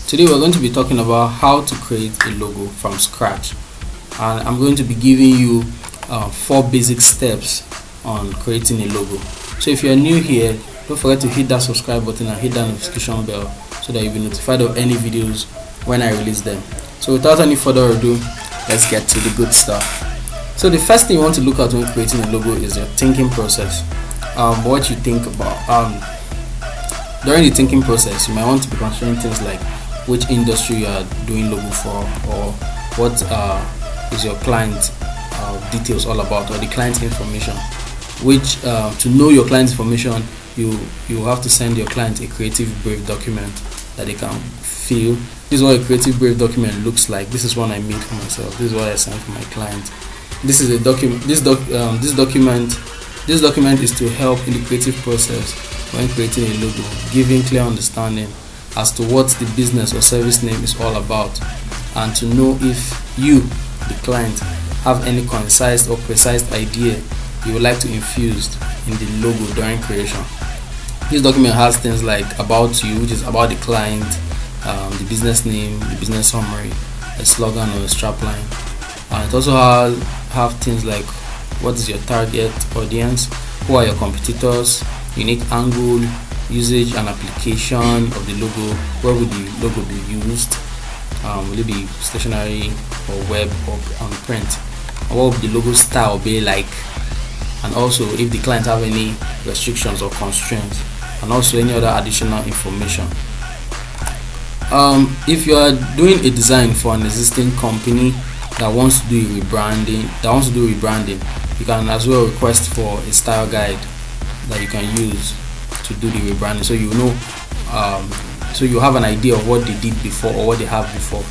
Today we're going to be talking about how to create a logo from scratch, and I'm going to be giving you 4 basic steps on creating a logo. So if you're new here, don't forget to hit that subscribe button and hit that notification bell so that you'll be notified of any videos when I release them. So without any further ado, let's get to the good stuff. So the first thing you want to look at when creating a logo is your thinking process. What you think about. During the thinking process, you might want to be considering things like which industry you are doing logo for, or what is your client details all about, or the client information. Which to know your client information, you have to send your client a creative brief document that they can fill. This is what a creative brief document looks like. This is one I made for myself. This is what I sent for my client. This is a document. This document is to help in the creative process when creating a logo, giving clear understanding as to what the business or service name is all about, and to know if you, the client, have any concise or precise idea you would like to infuse in the logo during creation. This document has things like about you, which is about the client, the business name, the business summary, a slogan or a strapline. And it also have things like what is your target audience, who are your competitors, unique angle, usage and application of the logo, where will the logo be used, will it be stationary or web or on print, and what will the logo style be like, and also if the client have any restrictions or constraints, and also any other additional information. If you are doing a design for an existing company that wants to do rebranding, you can as well request for a style guide that you can use to do the rebranding, so you know, so you have an idea of what they did before or what they have before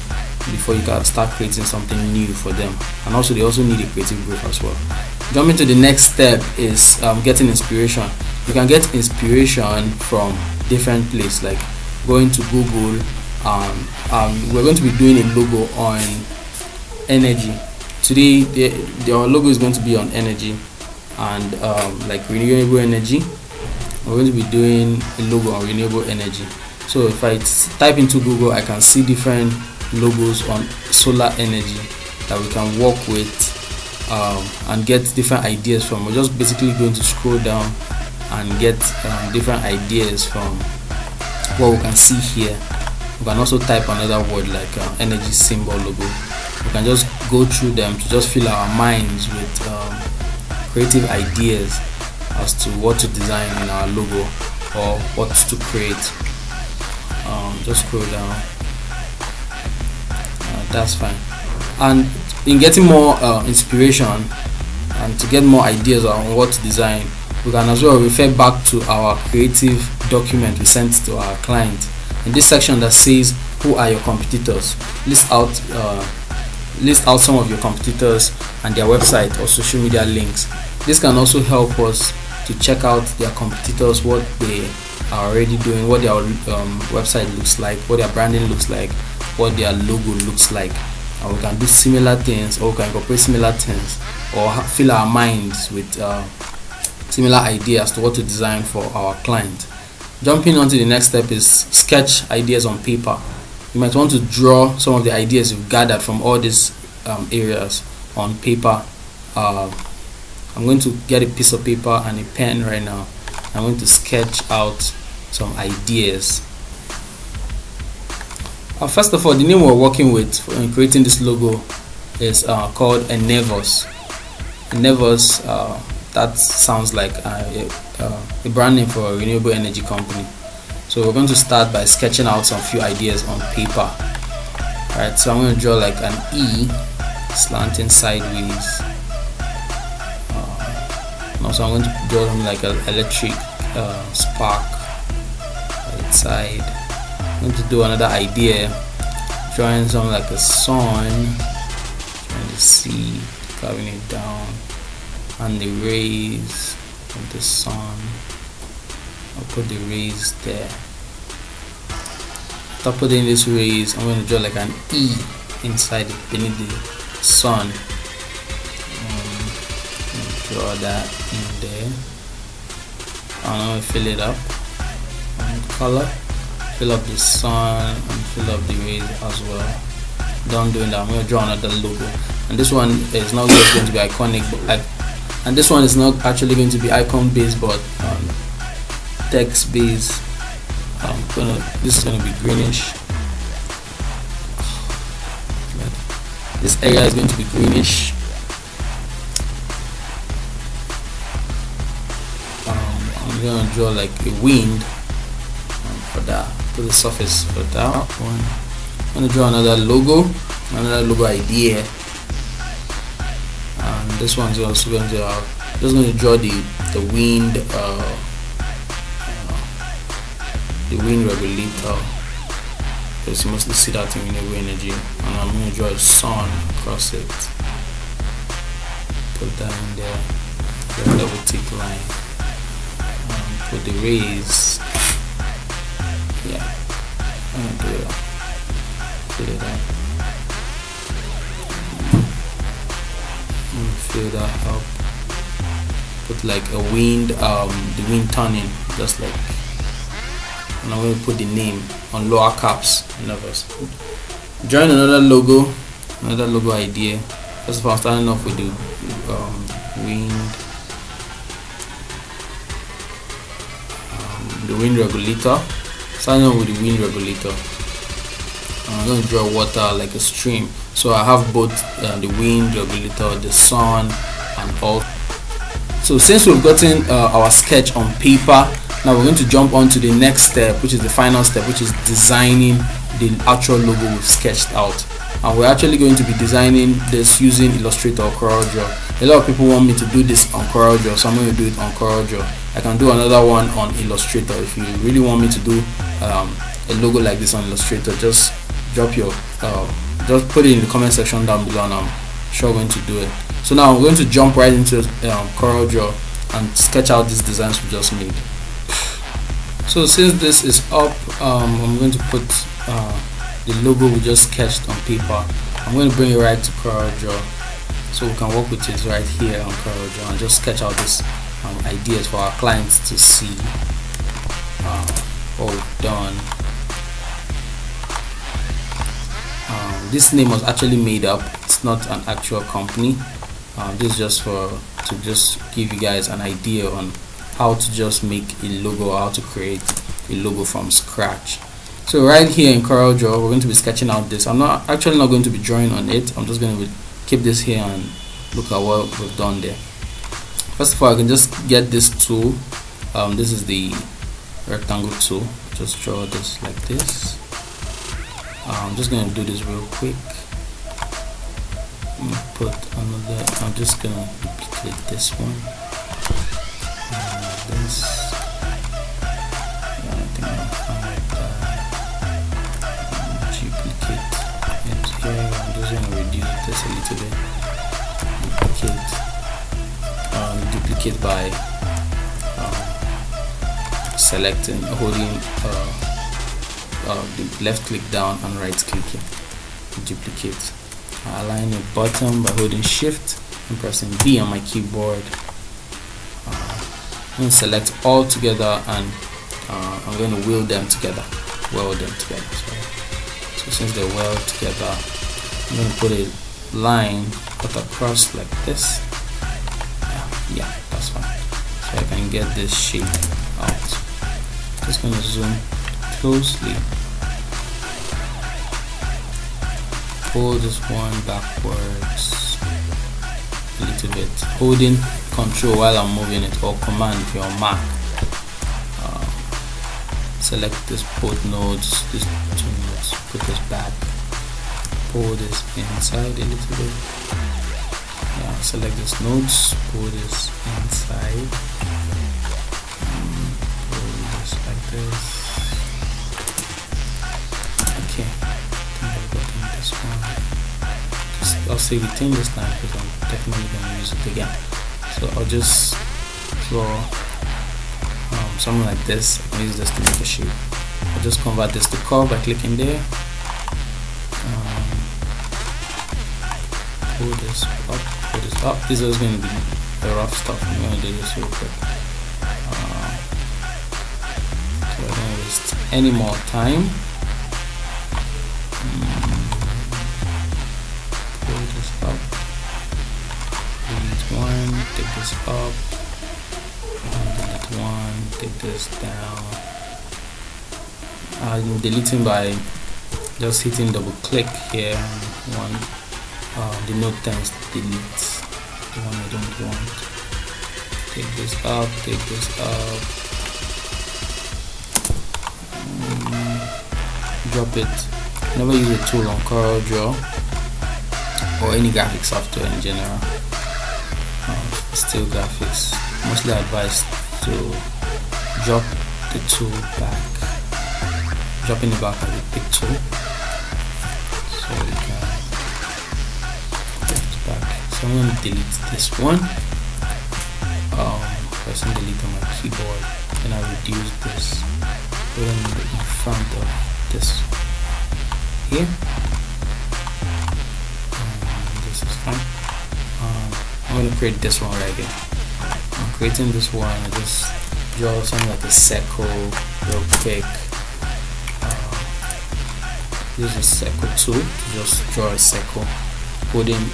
you can start creating something new for them. And also they also need a creative brief as well. Jumping to the next step is getting inspiration. You can get inspiration from different places, like going to Google. We're going to be doing a logo on energy. Today our logo is going to be on energy and like renewable energy. We're going to be doing a logo on renewable energy. So if I type into Google, I can see different logos on solar energy that we can work with and get different ideas from. We're just basically going to scroll down and get different ideas from what we can see here. We can also type another word like energy symbol logo. We can just go through them to just fill our minds with creative ideas as to what to design in our logo or what to create. Just scroll down. That's fine. And in getting more inspiration and to get more ideas on what to design, we can as well refer back to our creative document we sent to our client. In this section that says who are your competitors, list out some of your competitors and their website or social media links. This can also help us to check out their competitors, what they are already doing, what their website looks like, what their branding looks like, what their logo looks like, and we can do similar things, or we can incorporate similar things, or fill our minds with similar ideas to what to design for our client. Jumping on to the next step is sketch ideas on paper. You might want to draw some of the ideas you've gathered from all these areas on paper. I'm going to get a piece of paper and a pen right now. I'm going to sketch out some ideas. First of all, the name we're working with in creating this logo is called Enevos. Enevos, that sounds like a brand name for a renewable energy company. So we're going to start by sketching out some few ideas on paper. Alright, so I'm going to draw like an E slanting sideways. Also I'm going to draw something like an electric spark right side. I'm going to do another idea, drawing something like a sun, trying to see, carving it down, and the rays of the sun. I'll put the rays there. After putting these rays, I'm going to draw like an E inside it, beneath the sun. Draw that in there. I'm going to fill it up with color. fill up the sun and fill up the rays as well. Done doing that, I'm going to draw another logo, and this one is not just going to be iconic, but and this one is not actually going to be icon based, but text based. This is gonna be greenish. This area is going to be greenish. I'm gonna draw like a wind for that, for the surface for that one. I'm gonna draw another logo idea, and this one's also going to just going to draw the wind regulator, because you mostly see that in renewable energy. And I'm going to draw a sun across it, put that in there, draw a double tick line, put the rays, yeah, I'm going to do it, fill it up, fill that up, put like a wind, the wind turning, just like, and I'm going to put the name on lower caps in others. Drawing another logo idea. First of all, I'm starting off with the wind regulator. Starting off with the wind regulator. I'm going to draw water like a stream. So I have both the wind regulator, the sun, and all. So since we've gotten our sketch on paper, now we're going to jump on to the next step, which is the final step, which is designing the actual logo we've sketched out. And we're actually going to be designing this using Illustrator or CorelDRAW. A lot of people want me to do this on CorelDRAW, so I'm going to do it on CorelDRAW. I can do another one on Illustrator. If you really want me to do a logo like this on Illustrator, just drop your just put it in the comment section down below, and I'm sure going to do it. So now I'm going to jump right into CorelDRAW and sketch out these designs we just made. So since this is up, I'm going to put the logo we just sketched on paper. I'm going to bring it right to CorelDRAW, so we can work with it right here on CorelDRAW and just sketch out these ideas for our clients to see what we've done. This name was actually made up. It's not an actual company. This is just to just give you guys an idea on how to just make a logo, or how to create a logo from scratch. So right here in CorelDRAW, we're going to be sketching out this. I'm not going to be drawing on it. I'm just going to keep this here and look at what we've done there. First of all, I can just get this tool. This is the rectangle tool. Just draw this like this. I'm just going to do this real quick. I'm just going to duplicate this one. This. I think I'm fine with that. Duplicate it here. I'm just going to reduce this a little bit. Duplicate by selecting, holding the left click down and right clicking. Duplicate. Align the bottom by holding shift and pressing B on my keyboard. I'm going to select all together, and I'm going to weld them together. So since they're welded together, I'm going to put a line cut across like this. Yeah, that's fine. So I can get this shape out. Just going to zoom closely. Pull this one backwards a little bit, holding Control while I'm moving it, or Command if you're on Mac. Select this both nodes, these two nodes, put this back, pull this inside a little bit. Select this nodes, pull this inside, pull this like this. Okay, I think I've gotten this one. I'll say retain this time because I'm definitely going to use it again. So I'll just draw something like this. I can use this to make a shape. I'll just convert this to curve by clicking there. Pull this up, pull this up. This is going to be the rough stuff. I'm going to do this real quick. So I don't waste any more time. Pull this up, delete one, take this up, delete one, take this down. I'm deleting by just hitting double click here. One, the node tends to delete the one I don't want. Take this up, take this up, drop it. Never use a tool on CorelDRAW or any graphic software in general. Still graphics, mostly advised to drop the tool back, dropping it back as a pick tool, so you can put it back. So I'm going to delete this one, pressing delete on my keyboard, and I reduce this, putting it in front of this here. This is fine. I'm going to create this one right here. I'm creating this one. I just draw something like a circle real quick. Use a circle tool to just draw a circle, holding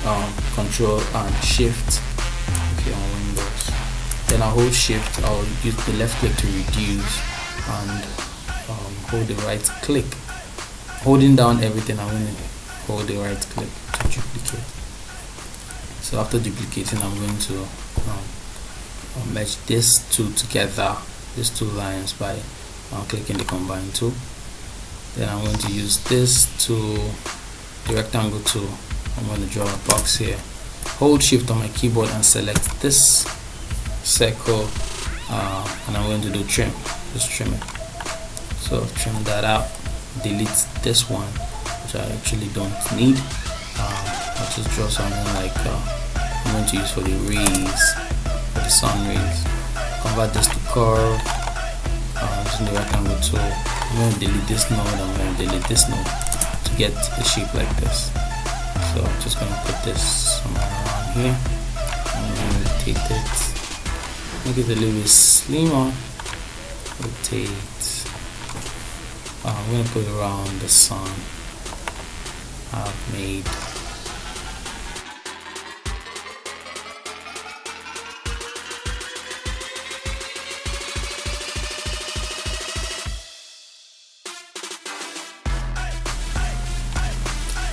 Control and Shift if you're on Windows. Then I'll hold Shift. I'll use the left click to reduce and hold the right click. Holding down everything, I'm going to hold the right click to duplicate. So after duplicating, I'm going to merge these two together, these two lines, by clicking the combine tool. Then I'm going to use this tool, the rectangle tool. I'm going to draw a box here. Hold Shift on my keyboard and select this circle, and I'm going to do trim. Just trim it. So trim that out. Delete this one, which I actually don't need. I'll just draw something like I'm going to use for the rays, for the sun rays. Convert this to curve using the rectangle tool. I'm going to delete this node, I'm going to delete this node to get a shape like this. So I'm just going to put this somewhere around here. I'm going to rotate it, make it a little bit slimmer. Rotate. I'm going to put it around the sun I've made.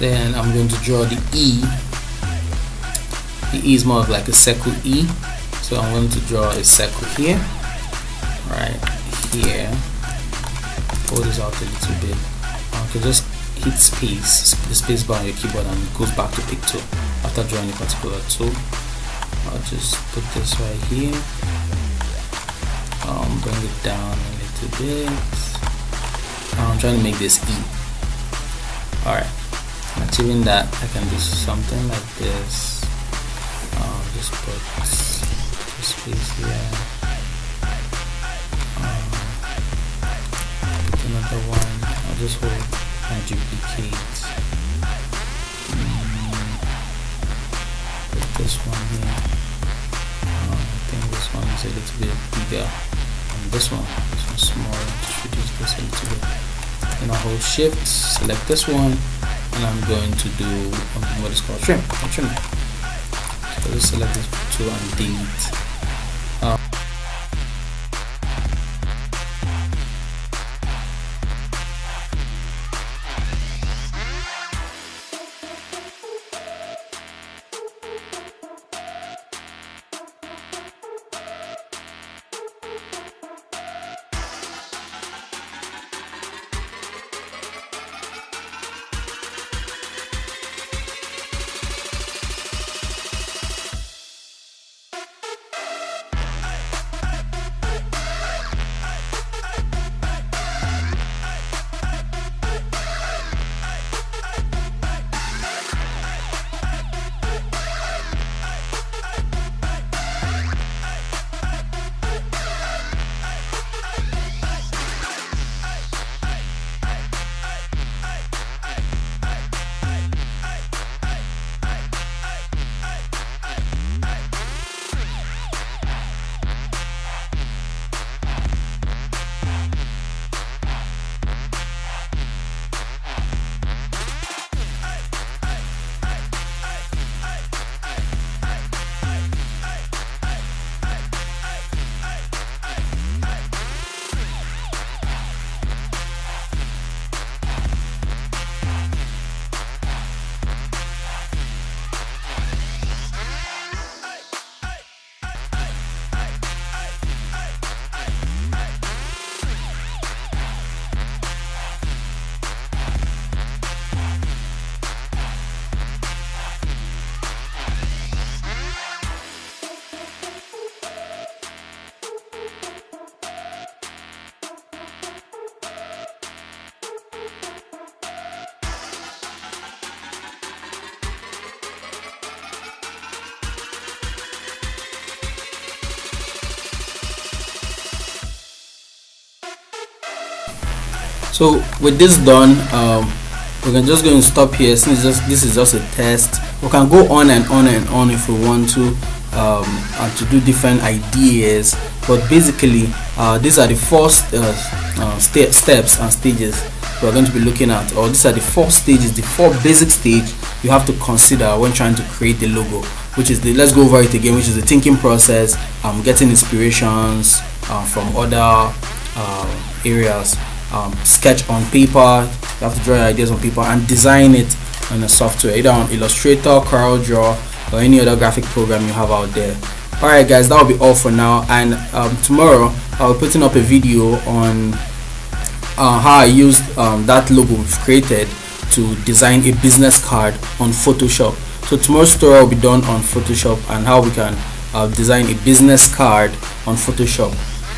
Then I'm going to draw the E. The E is more of like a circle E. So I'm going to draw a circle here, right here. Hold this out a little bit. You can just hit space, the space bar on your keyboard, and it goes back to pick tool. After drawing a particular tool, I'll just put this right here. Bring it down a little bit. I'm trying to make this E. Alright. Achieving that, I can do something like this. Just put the space here. Put another one. I'll just hold and duplicate. Put this one here. I think this one is a little bit bigger. And this one's smaller. Just reduce this a little bit. Then I'll hold Shift, select this one, and I'm going to do what is called trim. So just select this tool and delete. So with this done, we can just go and stop here, since this is just a test. We can go on and on and on if we want to, and to do different ideas, but basically these are the first steps and stages we're going to be looking at, or these are the 4 stages, the 4 basic stage you have to consider when trying to create the logo, which is the, let's go over it again, which is the thinking process, getting inspirations from other areas, sketch on paper, you have to draw your ideas on paper and design it on a software, either on Illustrator, CorelDRAW, or any other graphic program you have out there. Alright guys, that will be all for now, and tomorrow I'll be putting up a video on how I used that logo we've created to design a business card on Photoshop. So tomorrow's tutorial will be done on Photoshop and how we can design a business card on Photoshop.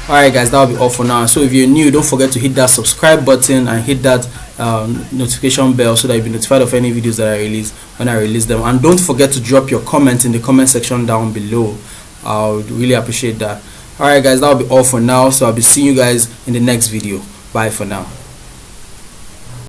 Alright guys, that will be all for now. So if you're new, don't forget to hit that subscribe button and hit that notification bell so that you'll be notified of any videos that I release when I release them. And don't forget to drop your comments in the comment section down below. I would really appreciate that. Alright guys, that will be all for now. So I'll be seeing you guys in the next video. Bye for now.